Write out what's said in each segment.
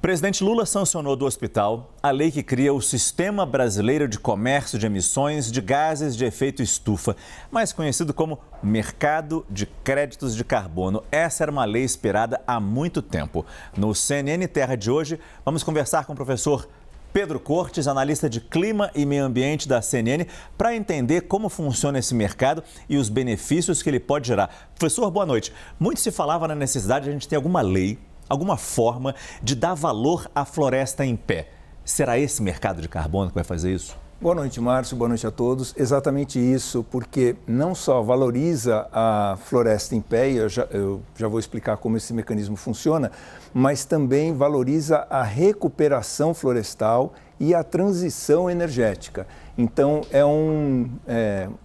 presidente Lula sancionou do hospital a lei que cria o Sistema Brasileiro de Comércio de Emissões de Gases de Efeito Estufa, mais conhecido como Mercado de Créditos de Carbono. Essa era uma lei esperada há muito tempo. No CNN Terra de hoje, vamos conversar com o professor Pedro Cortes, analista de clima e meio ambiente da CNN, para entender como funciona esse mercado e os benefícios que ele pode gerar. Professor, boa noite. Muito se falava na necessidade de a gente ter alguma lei, alguma forma de dar valor à floresta em pé. Será esse mercado de carbono que vai fazer isso? Boa noite, Márcio. Boa noite a todos. Exatamente isso, porque não só valoriza a floresta em pé, e eu já vou explicar como esse mecanismo funciona, mas também valoriza a recuperação florestal e a transição energética. Então, é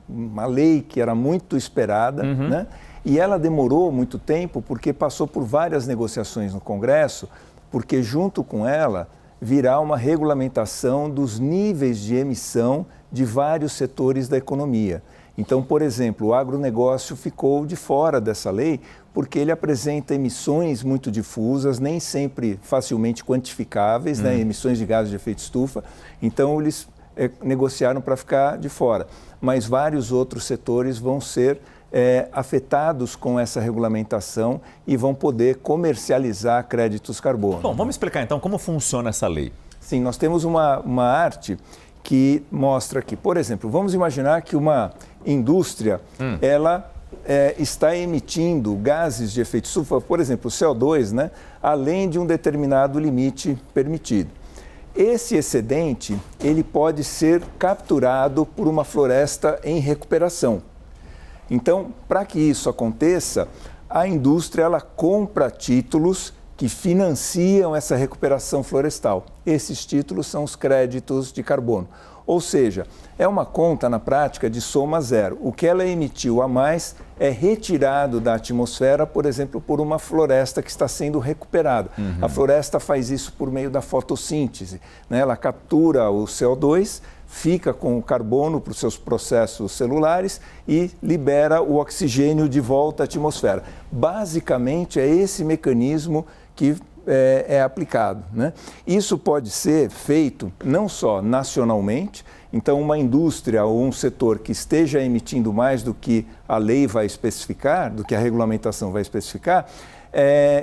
uma lei que era muito esperada, né? E ela demorou muito tempo porque passou por várias negociações no Congresso, porque junto com ela virá uma regulamentação dos níveis de emissão de vários setores da economia. Então, por exemplo, o agronegócio ficou de fora dessa lei porque ele apresenta emissões muito difusas, nem sempre facilmente quantificáveis, né, emissões de gases de efeito estufa. Então, eles negociaram para ficar de fora. Mas vários outros setores vão ser afetados com essa regulamentação e vão poder comercializar créditos carbono. Bom, vamos explicar então como funciona essa lei. Sim, nós temos uma arte que mostra que, por exemplo, vamos imaginar que uma indústria, ela está emitindo gases de efeito estufa, por exemplo, o CO2, né, além de um determinado limite permitido. Esse excedente, ele pode ser capturado por uma floresta em recuperação. Então, para que isso aconteça, a indústria ela compra títulos que financiam essa recuperação florestal. Esses títulos são os créditos de carbono. Ou seja, é uma conta na prática de soma zero. O que ela emitiu a mais é retirado da atmosfera, por exemplo, por uma floresta que está sendo recuperada. A floresta faz isso por meio da fotossíntese, né? Ela captura o CO2, fica com o carbono para os seus processos celulares e libera o oxigênio de volta à atmosfera. Basicamente, é esse mecanismo que é aplicado, né? Isso pode ser feito não só nacionalmente, então uma indústria ou um setor que esteja emitindo mais do que a lei vai especificar, do que a regulamentação vai especificar,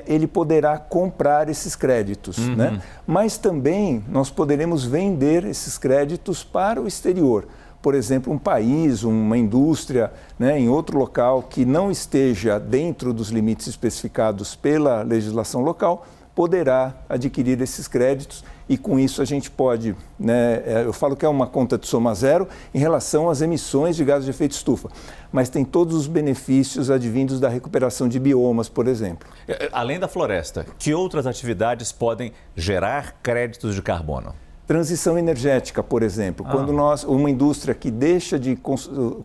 ele poderá comprar esses créditos, né? Mas também nós poderemos vender esses créditos para o exterior. Por exemplo, um país, uma indústria, né, em outro local que não esteja dentro dos limites especificados pela legislação local, poderá adquirir esses créditos e com isso a gente pode, né, eu falo que é uma conta de soma zero em relação às emissões de gases de efeito estufa, mas tem todos os benefícios advindos da recuperação de biomas, por exemplo. Além da floresta, que outras atividades podem gerar créditos de carbono? Transição energética, por exemplo, quando uma indústria que deixa de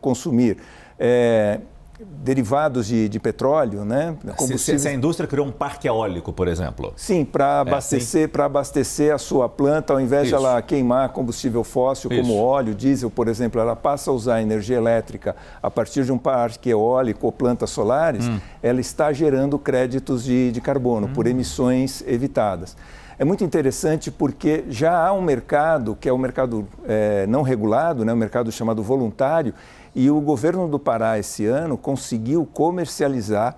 consumir derivados de petróleo, né? Se a indústria criou um parque eólico, por exemplo. Sim, para abastecer a sua planta, ao invés de ela queimar combustível fóssil, como óleo, diesel, por exemplo, ela passa a usar energia elétrica a partir de um parque eólico ou plantas solares, ela está gerando créditos de carbono por emissões evitadas. É muito interessante porque já há um mercado, que é o mercado não regulado, né, um mercado chamado voluntário, e o governo do Pará, esse ano, conseguiu comercializar,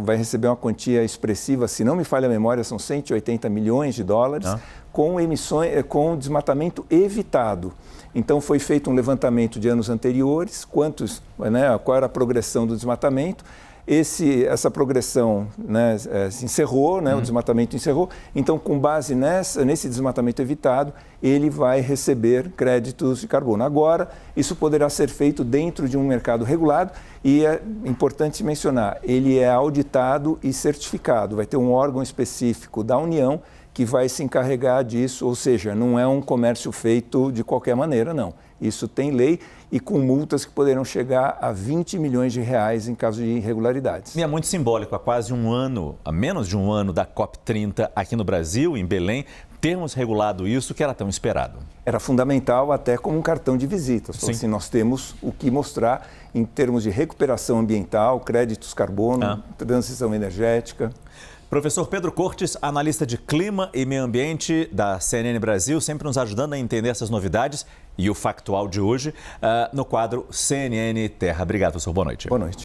vai receber uma quantia expressiva, se não me falha a memória, são 180 milhões de dólares, com desmatamento evitado. Então, foi feito um levantamento de anos anteriores, qual era a progressão do desmatamento. Essa progressão, né, se encerrou, né, o desmatamento encerrou, então com base nesse desmatamento evitado, ele vai receber créditos de carbono. Agora, isso poderá ser feito dentro de um mercado regulado e é importante mencionar, ele é auditado e certificado, vai ter um órgão específico da União que vai se encarregar disso, ou seja, não é um comércio feito de qualquer maneira, não. Isso tem lei e com multas que poderão chegar a 20 milhões de reais em caso de irregularidades. E é muito simbólico, há quase um ano, há menos de um ano da COP30 aqui no Brasil, em Belém, termos regulado isso que era tão esperado. Era fundamental até como um cartão de visitas. Assim, nós temos o que mostrar em termos de recuperação ambiental, créditos carbono, transição energética. Professor Pedro Cortes, analista de clima e meio ambiente da CNN Brasil, sempre nos ajudando a entender essas novidades e o factual de hoje no quadro CNN Terra. Obrigado, professor. Boa noite. Boa noite.